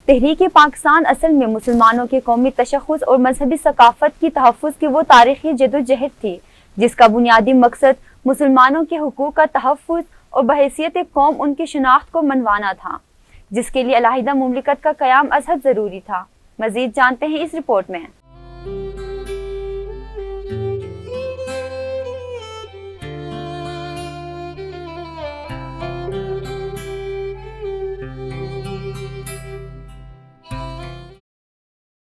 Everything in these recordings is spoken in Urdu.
تحریک پاکستان اصل میں مسلمانوں کے قومی تشخص اور مذہبی ثقافت کی تحفظ کی وہ تاریخی جدوجہد تھی جس کا بنیادی مقصد مسلمانوں کے حقوق کا تحفظ اور بحیثیت قوم ان کی شناخت کو منوانا تھا، جس کے لیے علیحدہ مملکت کا قیام از حد ضروری تھا۔ مزید جانتے ہیں اس رپورٹ میں۔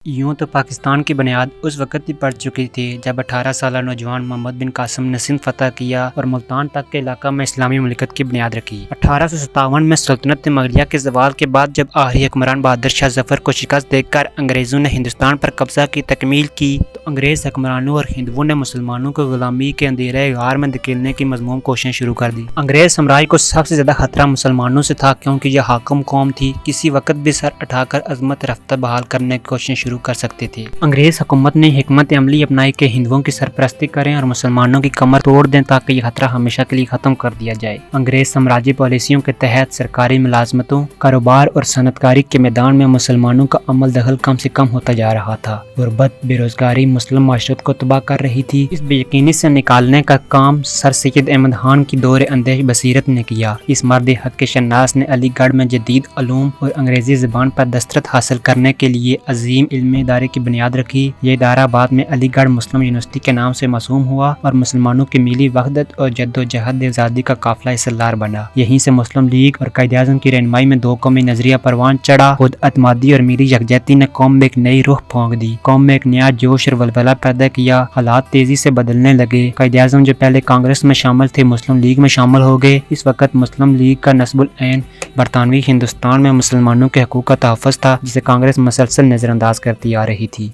یوں تو پاکستان کی بنیاد اس وقت ہی پڑ چکی تھی جب 18 سالہ نوجوان محمد بن قاسم نے سندھ فتح کیا اور ملتان تک کے علاقہ میں اسلامی مملکت کی بنیاد رکھی۔ 1857 میں سلطنت مغلیہ کے زوال کے بعد جب آخری حکمران بہادر شاہ ظفر کو شکست دے کر انگریزوں نے ہندوستان پر قبضہ کی تکمیل کی تو انگریز حکمرانوں اور ہندوؤں نے مسلمانوں کو غلامی کے اندھیرے غار میں دھکیلنے کی مذموم کوششیں شروع کر دی۔ انگریز سامراج کو سب سے زیادہ خطرہ مسلمانوں سے تھا کیونکہ یہ حاکم قوم تھی، کسی وقت بھی سر اٹھا کر عظمت رفتہ بحال کرنے کی کوششیں شروع کر سکتے تھے۔ انگریز حکومت نے حکمت عملی اپنائی کہ ہندوؤں کی سرپرستی کریں اور مسلمانوں کی کمر توڑ دیں تاکہ یہ خطرہ ہمیشہ کے لیے ختم کر دیا جائے۔ انگریز سامراجی پالیسیوں کے تحت سرکاری ملازمتوں، کاروبار اور صنعت کاری کے میدان میں مسلمانوں کا عمل دخل کم سے کم ہوتا جا رہا تھا۔ غربت، بے روزگاری مسلم معاشرت کو تباہ کر رہی تھی۔ اس بے یقینی سے نکالنے کا کام سر سید احمد خان کی دور اندیش بصیرت نے کیا۔ اس مرد حق کے شناس نے علی گڑھ میں جدید علوم اور انگریزی زبان پر دسترس حاصل کرنے کے لیے عظیم علمی ادارے کی بنیاد رکھی۔ یہ ادارہ بعد میں علی گڑھ مسلم یونیورسٹی کے نام سے موسوم ہوا اور مسلمانوں کی ملی وحدت اور جد و جہد آزادی کا قافلہ سالار بنا۔ یہیں سے مسلم لیگ اور قائد اعظم کی رہنمائی میں دو قومی نظریہ پروان چڑھا۔ خود اعتمادی اور ملی یکجہتی نے قوم میں ایک نئی روح پھونک دی، قوم میں ایک نیا جوش اور ولولہ پیدا کیا۔ حالات تیزی سے بدلنے لگے۔ قائد اعظم جو پہلے کانگریس میں شامل تھے مسلم لیگ میں شامل ہو گئے۔ اس وقت مسلم لیگ کا نصب العین برطانوی ہندوستان میں مسلمانوں کے حقوق کا تحفظ تھا، جسے کانگریس مسلسل نظر انداز کرتی آ رہی تھی۔